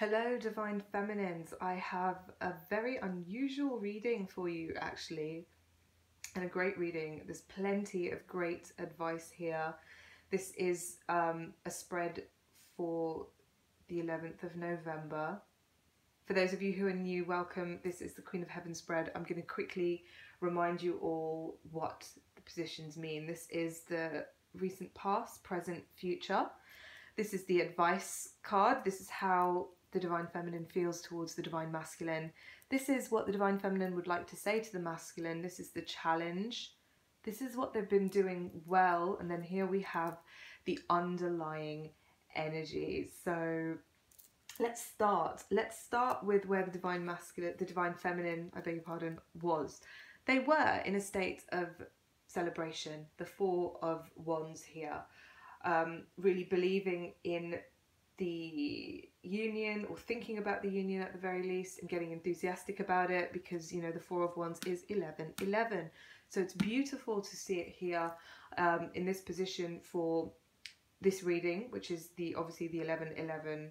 Hello, Divine Feminines. I have a very unusual reading for you, actually, and a great reading. There's plenty of great advice here. This is a spread for the 11th of November. For those of you who are new, welcome. This is the Queen of Heaven spread. I'm going to quickly remind you all what the positions mean. This is the recent past, present, future. This is the advice card. This is how the Divine Feminine feels towards the Divine Masculine. This is what the Divine Feminine would like to say to the Masculine. This is the challenge. This is what they've been doing well. And then here we have the underlying energies. So let's start. Let's start with where the Divine Masculine, the Divine Feminine, I beg your pardon, was. They were in a state of celebration. The Four of Wands here. Really believing in the union, or thinking about the union at the very least, and getting enthusiastic about it, because you know the Four of Wands is 11-11. So it's beautiful to see it here in this position for this reading, which is obviously the 11-11,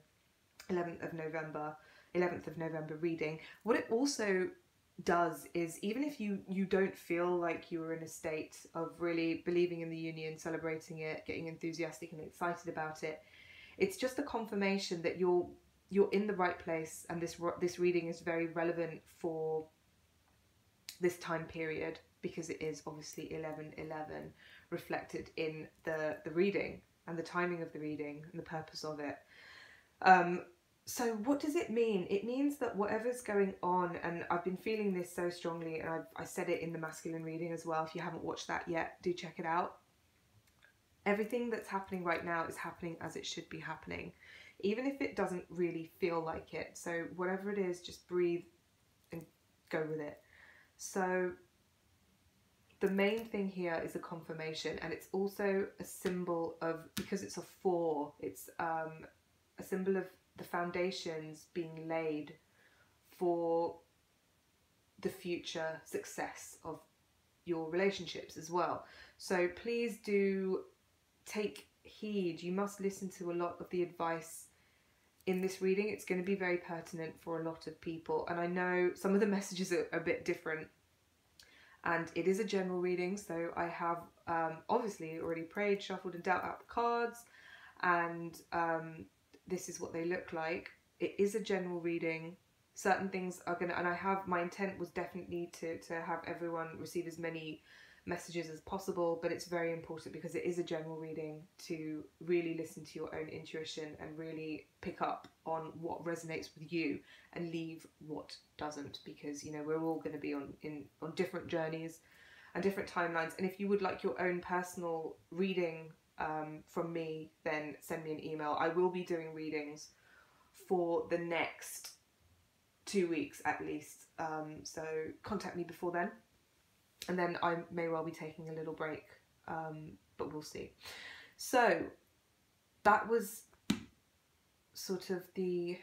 11th of November reading. What it also does is, even if you don't feel like you're in a state of really believing in the union, celebrating it, getting enthusiastic and excited about it, it's just a confirmation that you're in the right place, and this reading is very relevant for this time period, because it is obviously 11-11 reflected in the reading and the timing of the reading and the purpose of it. So what does it mean? It means that whatever's going on, and I've been feeling this so strongly, and I said it in the masculine reading as well. If you haven't watched that yet, do check it out. Everything that's happening right now is happening as it should be happening, even if it doesn't really feel like it. So whatever it is, just breathe and go with it. So the main thing here is a confirmation, and it's also a symbol of, because it's a 4, it's a symbol of the foundations being laid for the future success of your relationships as well. So please do take heed. You must listen to a lot of the advice in this reading. It's going to be very pertinent for a lot of people, and I know some of the messages are a bit different, and it is a general reading. So I have obviously already prayed, shuffled and dealt out the cards, and this is what they look like. It is a general reading. Certain things are gonna, and my intent was definitely to have everyone receive as many messages as possible, but it's very important, because it is a general reading, to really listen to your own intuition and really pick up on what resonates with you and leave what doesn't, because you know we're all going to be on different journeys and different timelines. And if you would like your own personal reading from me, then send me an email. I will be doing readings for the next 2 weeks at least, so contact me before then, and then I may well be taking a little break, but we'll see. So that was sort of the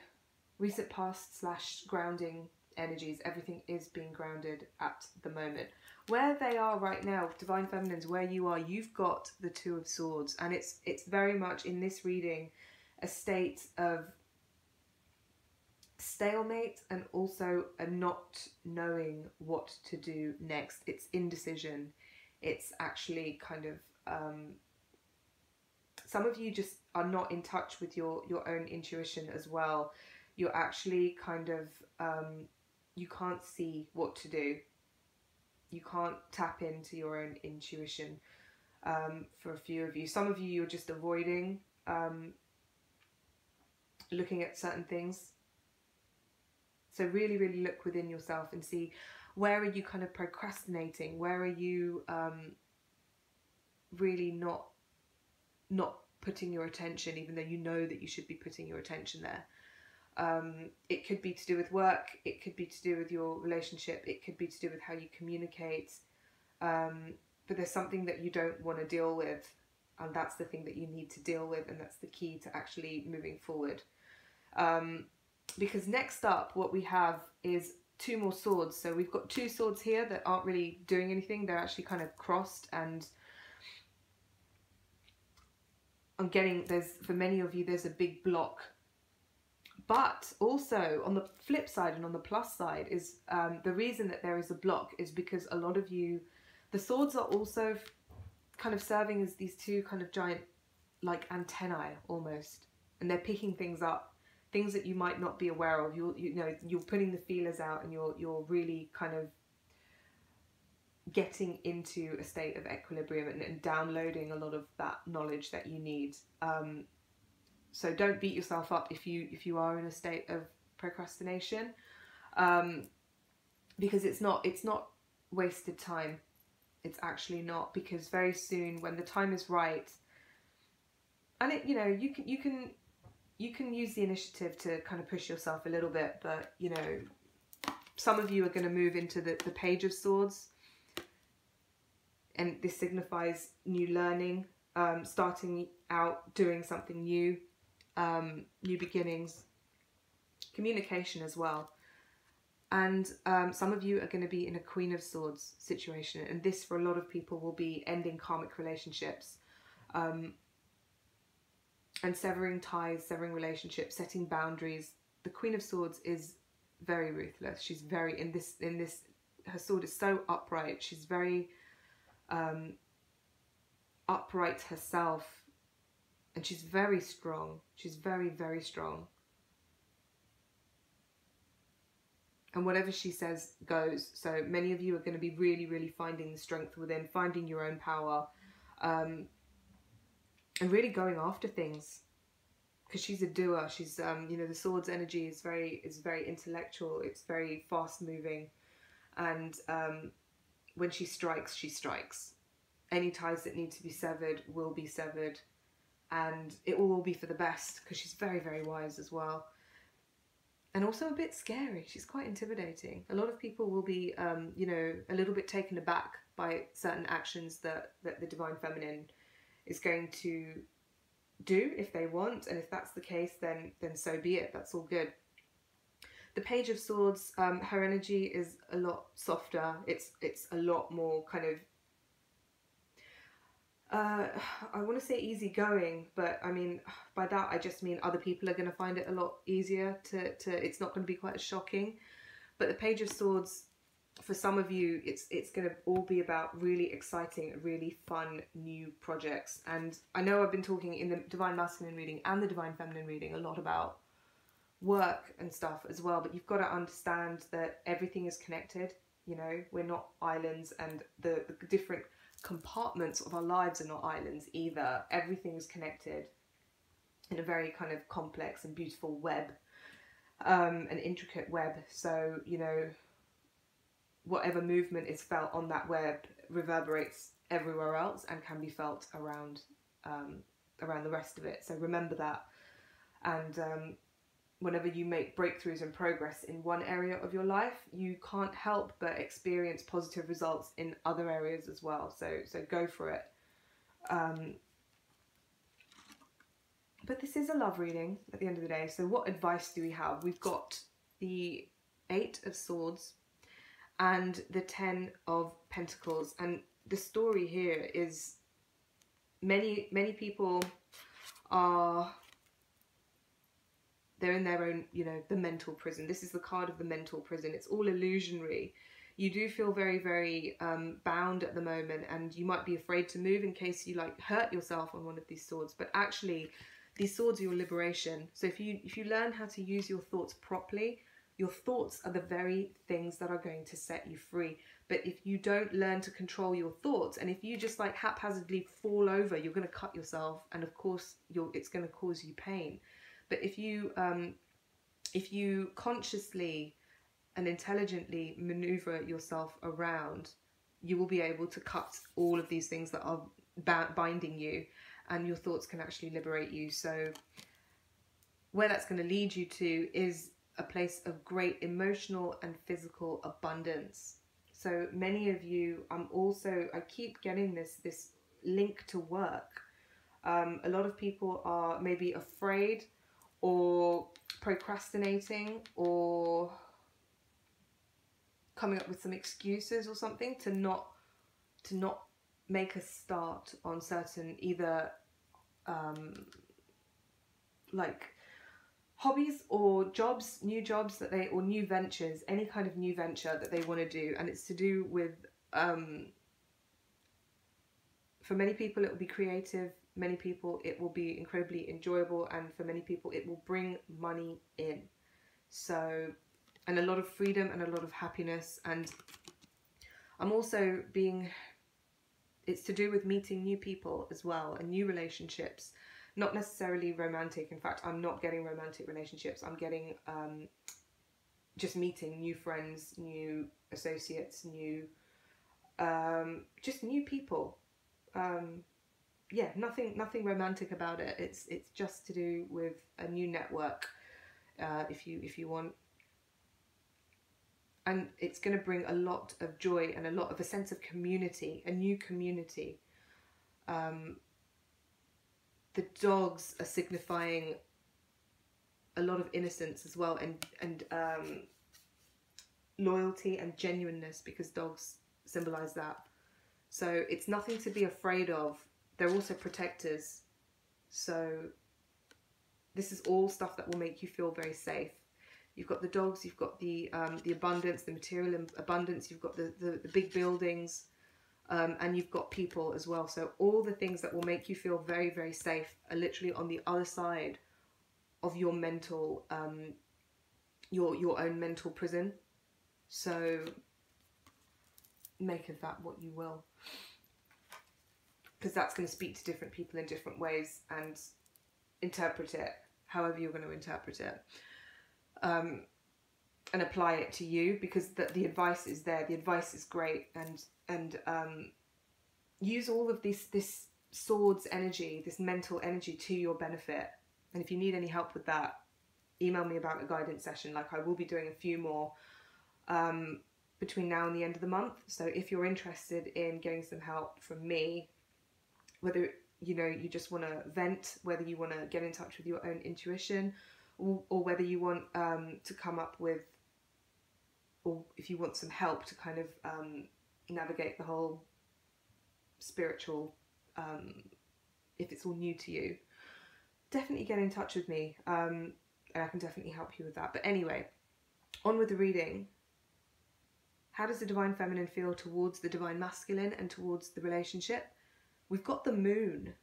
recent past / grounding energies. Everything is being grounded at the moment. Where they are right now, Divine Feminines, where you are, you've got the Two of Swords, and it's very much in this reading a state of stalemate, and also a not knowing what to do next. It's indecision. It's actually kind of some of you just are not in touch with your own intuition as well. You're actually kind of you can't see what to do. You can't tap into your own intuition for a few of you. Some of you, you're just avoiding looking at certain things. So really, really look within yourself and see, where are you kind of procrastinating? Where are you really not putting your attention, even though you know that you should be putting your attention there? It could be to do with work, it could be to do with your relationship, it could be to do with how you communicate, but there's something that you don't want to deal with, and that's the thing that you need to deal with, and that's the key to actually moving forward. Because next up, what we have is 2 more swords. So we've got 2 swords here that aren't really doing anything. They're actually kind of crossed, and I'm getting, for many of you, there's a big block But also on the flip side and on the plus side is the reason that there is a block is because a lot of you, the swords are also kind of serving as these two kind of giant like antennae almost, and they're picking things up, things that you might not be aware of. You're putting the feelers out, and you're really kind of getting into a state of equilibrium and downloading a lot of that knowledge that you need. So don't beat yourself up if you are in a state of procrastination, because it's not wasted time. It's actually not, because very soon when the time is right, and you can use the initiative to kind of push yourself a little bit, but some of you are going to move into the Page of Swords, and this signifies new learning, starting out doing something new, new beginnings, communication as well. And some of you are going to be in a Queen of Swords situation, and this for a lot of people will be ending karmic relationships, and severing ties, severing relationships, setting boundaries. The Queen of Swords is very ruthless. She's very in this. Her sword is so upright. She's very upright herself, and she's very strong. She's very, very strong. And whatever she says goes. So many of you are going to be really, really finding the strength within, finding your own power, and really going after things. Because she's a doer. She's the sword's energy is very intellectual. It's very fast moving, and when she strikes, she strikes. Any ties that need to be severed will be severed, and it will all be for the best, because she's very, very wise as well. And also a bit scary. She's quite intimidating. A lot of people will be, a little bit taken aback by certain actions that the Divine Feminine is going to do if they want. And if that's the case, then so be it. That's all good. The Page of Swords, her energy is a lot softer. It's a lot more kind of, I want to say easygoing, but I mean, by that I just mean other people are going to find it a lot easier to it's not going to be quite as shocking. But the Page of Swords, for some of you, it's going to all be about really exciting, really fun new projects. And I know I've been talking in the Divine Masculine reading and the Divine Feminine reading a lot about work and stuff as well, but you've got to understand that everything is connected. We're not islands, and the different compartments of our lives are not islands either. Everything is connected in a very kind of complex and beautiful web, an intricate web. So whatever movement is felt on that web reverberates everywhere else and can be felt around the rest of it. So remember that, and whenever you make breakthroughs and progress in one area of your life, you can't help but experience positive results in other areas as well. So go for it. But this is a love reading at the end of the day. So what advice do we have? We've got the 8 of Swords and the 10 of Pentacles. And the story here is many people are... they're in their own, the mental prison. This is the card of the mental prison. It's all illusionary. You do feel very, very bound at the moment, and you might be afraid to move in case you hurt yourself on one of these swords. But actually, these swords are your liberation. So if you learn how to use your thoughts properly, your thoughts are the very things that are going to set you free. But if you don't learn to control your thoughts, and if you just haphazardly fall over, you're going to cut yourself, and of course it's going to cause you pain. But if you consciously and intelligently maneuver yourself around, you will be able to cut all of these things that are binding you, and your thoughts can actually liberate you. So where that's going to lead you to is a place of great emotional and physical abundance. So many of you, I keep getting this link to work. A lot of people are maybe afraid or procrastinating or coming up with some excuses or something to not make a start on certain either hobbies or jobs, new jobs that they, or new ventures, any kind of new venture that they want to do. And it's to do with, for many people it will be creative, many people it will be incredibly enjoyable, and for many people it will bring money in. So, and a lot of freedom and a lot of happiness. And I'm also being, it's to do with meeting new people as well, and new relationships. Not necessarily romantic. In fact, I'm not getting romantic relationships. I'm getting just meeting new friends, new associates, new, just new people. Yeah, nothing romantic about it. It's just to do with a new network, if you want. And it's going to bring a lot of joy and a lot of a sense of community, a new community. The dogs are signifying a lot of innocence as well, and loyalty and genuineness, because dogs symbolize that. So it's nothing to be afraid of. They're also protectors. So this is all stuff that will make you feel very safe. You've got the dogs, you've got the abundance, the material abundance, you've got the big buildings, and you've got people as well. So all the things that will make you feel very, very safe are literally on the other side of your mental, your own mental prison. So make of that what you will, because that's going to speak to different people in different ways, and interpret it however you're going to interpret it, and apply it to you, because the advice is there. The advice is great, and use all of this swords energy, this mental energy, to your benefit. And if you need any help with that, email me about a guidance session. Like, I will be doing a few more between now and the end of the month. So if you're interested in getting some help from me, whether you just want to vent, whether you want to get in touch with your own intuition, or whether you want to come up with, or if you want some help to kind of navigate the whole spiritual, if it's all new to you, definitely get in touch with me, and I can definitely help you with that. But anyway, on with the reading. How does the Divine Feminine feel towards the Divine Masculine and towards the relationship? We've got the Moon.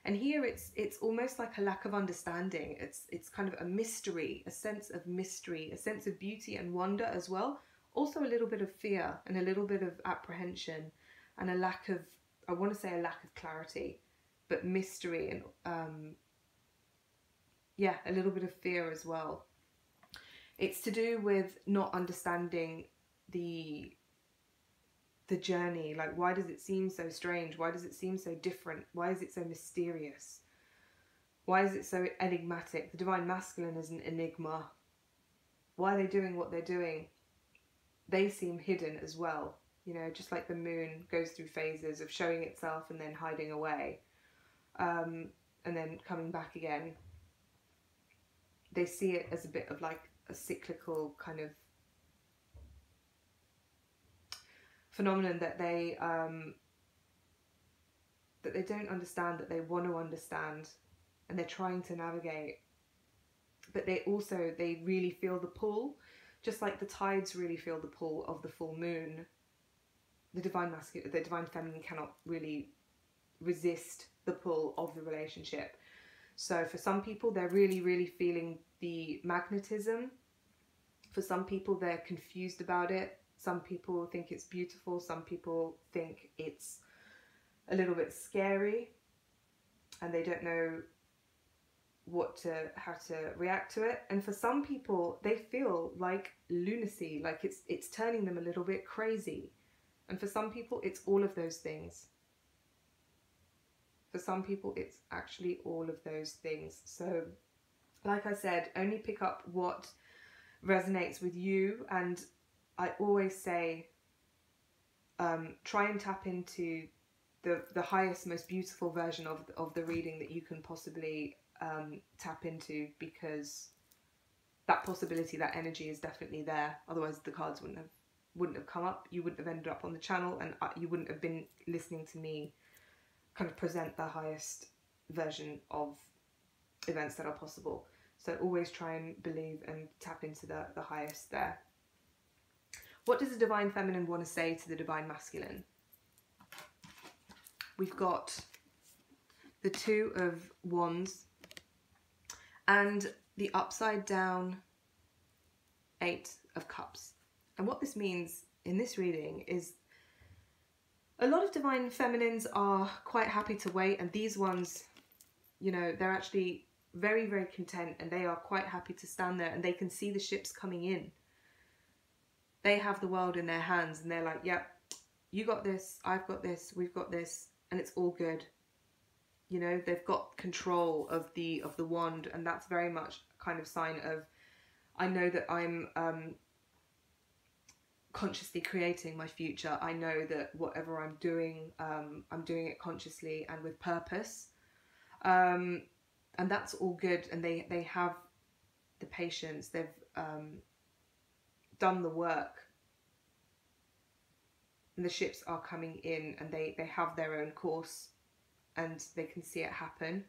And here it's almost like a lack of understanding. It's kind of a mystery, a sense of mystery, a sense of beauty and wonder as well. Also a little bit of fear and a little bit of apprehension, and a lack of, I want to say a lack of clarity, but mystery, and yeah, a little bit of fear as well. It's to do with not understanding the journey. Like, why does it seem so strange? Why does it seem so different? Why is it so mysterious? Why is it so enigmatic? The Divine Masculine is an enigma. Why are they doing what they're doing? They seem hidden as well. Just like the Moon goes through phases of showing itself and then hiding away, and then coming back again. They see it as a bit of like a cyclical kind of phenomenon that they don't understand, that they want to understand, and they're trying to navigate. But they really feel the pull, just like the tides really feel the pull of the full moon. The Divine Masculine, the Divine Feminine cannot really resist the pull of the relationship. So for some people, they're really, really feeling the magnetism. For some people, they're confused about it. Some people think it's beautiful. Some people think it's a little bit scary, and they don't know how to react to it. And for some people, they feel like lunacy, like it's turning them a little bit crazy. And for some people, it's all of those things. For some people, it's actually all of those things. So, like I said, only pick up what resonates with you. And I always say, try and tap into the highest, most beautiful version of the reading that you can possibly tap into, because that possibility, that energy is definitely there. Otherwise the cards wouldn't have come up. You wouldn't have ended up on the channel, and you wouldn't have been listening to me kind of present the highest version of events that are possible. So always try and believe and tap into the highest there. What does the Divine Feminine want to say to the Divine Masculine? We've got the Two of Wands and the upside down Eight of Cups. And what this means in this reading is a lot of Divine Feminines are quite happy to wait, and these ones, you know, they're actually very, very content, and they are quite happy to stand there, and they can see the ships coming in. They have the world in their hands, and they're like, yep, you got this, I've got this, we've got this, and it's all good. You know, they've got control of the wand, and that's very much a kind of sign of, I know that I'm consciously creating my future. I know that whatever I'm doing it consciously and with purpose. And that's all good, and they have the patience, they've done the work, and the ships are coming in, and they have their own course, and they can see it happen,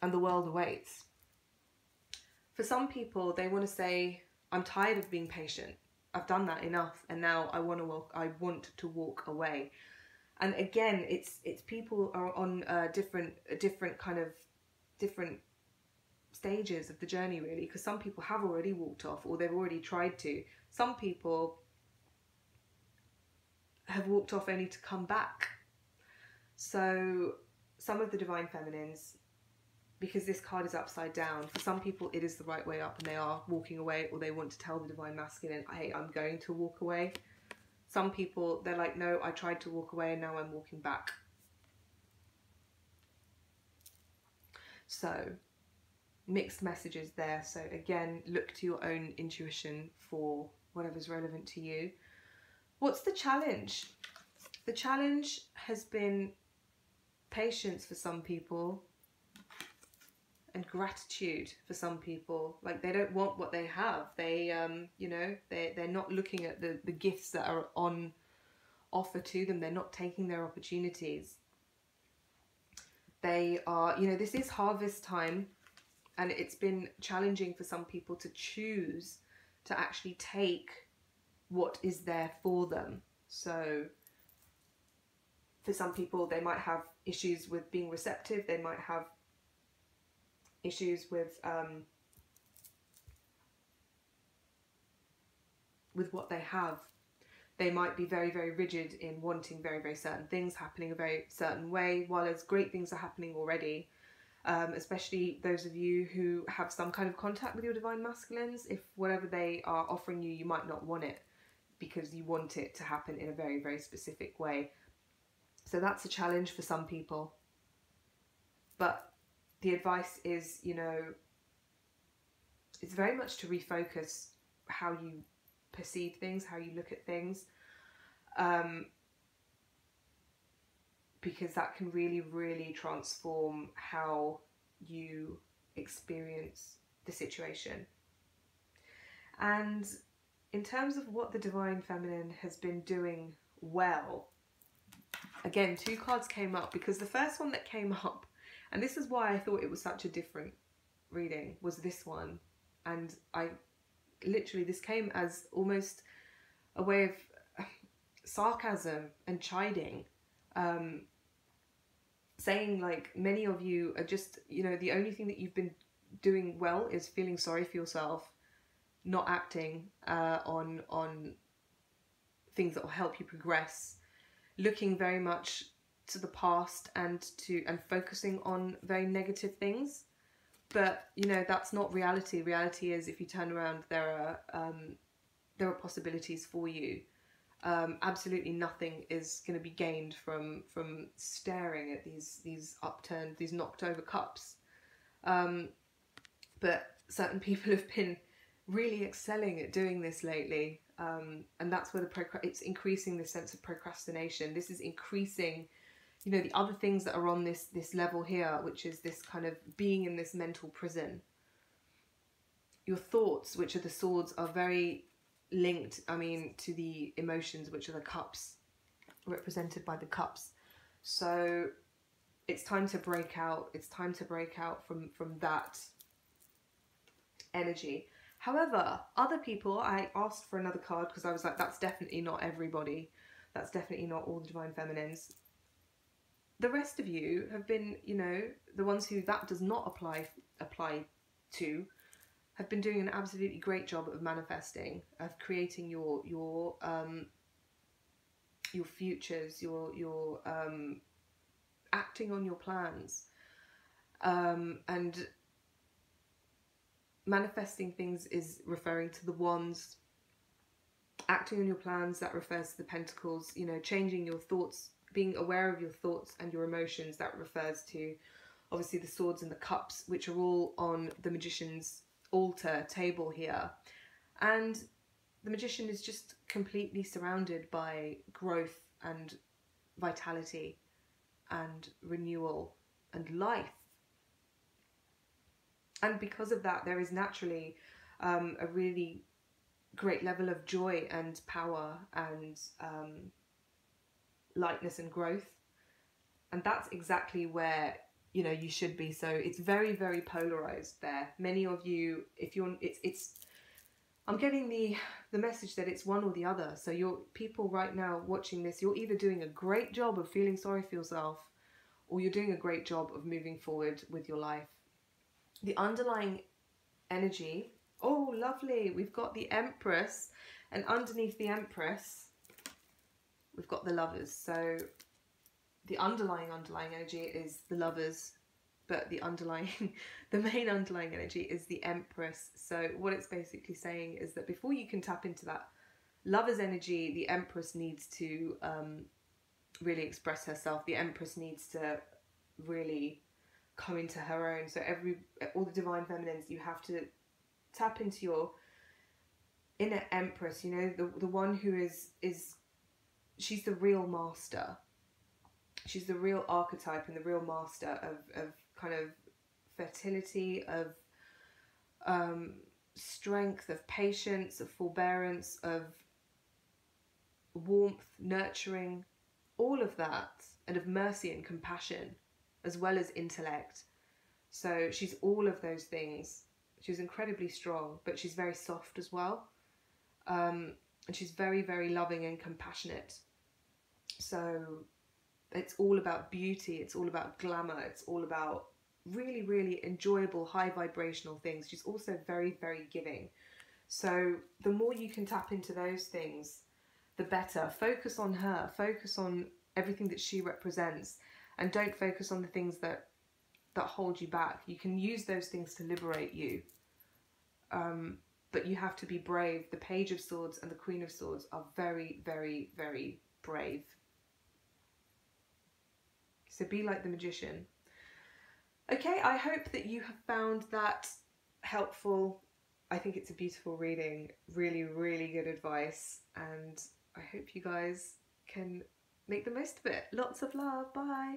and the world awaits. For some people, they want to say, I'm tired of being patient, I've done that enough, and now I want to walk away. And again, it's people are on different stages of the journey, really, because some people have already walked off, or they've already tried to. Some people have walked off only to come back. So some of the Divine Feminines, because this card is upside down, for some people it is the right way up and they are walking away, or they want to tell the Divine Masculine, hey, I'm going to walk away. Some people, they're like, no, I tried to walk away and now I'm walking back. So mixed messages there. So again, look to your own intuition for whatever's relevant to you. What's the challenge? The challenge has been patience for some people, and gratitude for some people. Like, they don't want what they have. They you know, they're not looking at the gifts that are on offer to them. They're not taking their opportunities. They are, you know, this is harvest time, and it's been challenging for some people to choose to actually take what is there for them. So for some people, they might have issues with being receptive. They might have issues with what they have. They might be very, very rigid in wanting very, very certain things happening a very certain way, while there's great things are happening already. Especially those of you who have some kind of contact with your Divine Masculines. If whatever they are offering you, you might not want it because you want it to happen in a very, very specific way. So that's a challenge for some people. But the advice is, you know, it's very much to refocus how you perceive things, how you look at things, because that can really, really transform how you experience the situation. And in terms of what the Divine Feminine has been doing well, again, two cards came up, because the first one that came up, and this is why I thought it was such a different reading, was this one. And I literally, this came as almost a way of sarcasm and chiding, saying like, many of you are just, you know, the only thing that you've been doing well is feeling sorry for yourself, not acting on things that will help you progress, looking very much to the past and focusing on very negative things. But you know, that's not reality. Reality is, if you turn around, there are possibilities for you. Absolutely nothing is going to be gained from staring at these upturned, these knocked over cups. But certain people have been really excelling at doing this lately, and that's where it's increasing the sense of procrastination. This is increasing, you know, the other things that are on this level here, which is this kind of being in this mental prison. Your thoughts, which are the swords, are very linked, I mean, to the emotions, which are the cups, represented by the cups. So it's time to break out. It's time to break out from that energy. However, other people, I asked for another card because I was like, that's definitely not everybody. That's definitely not all the Divine Feminines. The rest of you have been, you know, the ones who that does not apply to, have been doing an absolutely great job of manifesting, of creating your futures, your acting on your plans, and manifesting things is referring to the wands. Acting on your plans, that refers to the pentacles. You know, changing your thoughts, being aware of your thoughts and your emotions, that refers to obviously the swords and the cups, which are all on the magician's altar table here. And the magician is just completely surrounded by growth and vitality and renewal and life. And because of that, there is naturally a really great level of joy and power and lightness and growth. And that's exactly where, you know, you should be. So it's very, very polarized there. Many of you, if you're, I'm getting the message that it's one or the other. So you're people right now watching this, you're either doing a great job of feeling sorry for yourself, or you're doing a great job of moving forward with your life. The underlying energy, oh lovely, we've got the Empress, and underneath the Empress we've got the Lovers. So the underlying energy is the Lovers, but the main underlying energy is the Empress. So what it's basically saying is that before you can tap into that Lover's energy, the Empress needs to really express herself. The Empress needs to really come into her own. So all the Divine Feminines, you have to tap into your inner Empress, you know, the one who is she's the real master. She's the real archetype and the real master of kind of fertility, of strength, of patience, of forbearance, of warmth, nurturing, all of that, and of mercy and compassion, as well as intellect. So she's all of those things. She's incredibly strong, but she's very soft as well. And she's very, very loving and compassionate. So it's all about beauty, it's all about glamour, it's all about really, really enjoyable, high vibrational things. She's also very, very giving. So the more you can tap into those things, the better. Focus on her, focus on everything that she represents, and don't focus on the things that hold you back. You can use those things to liberate you, but you have to be brave. The Page of Swords and the Queen of Swords are very, very, very brave. So be like the magician. Okay, I hope that you have found that helpful. I think it's a beautiful reading, really, really good advice, and I hope you guys can make the most of it. Lots of love, bye.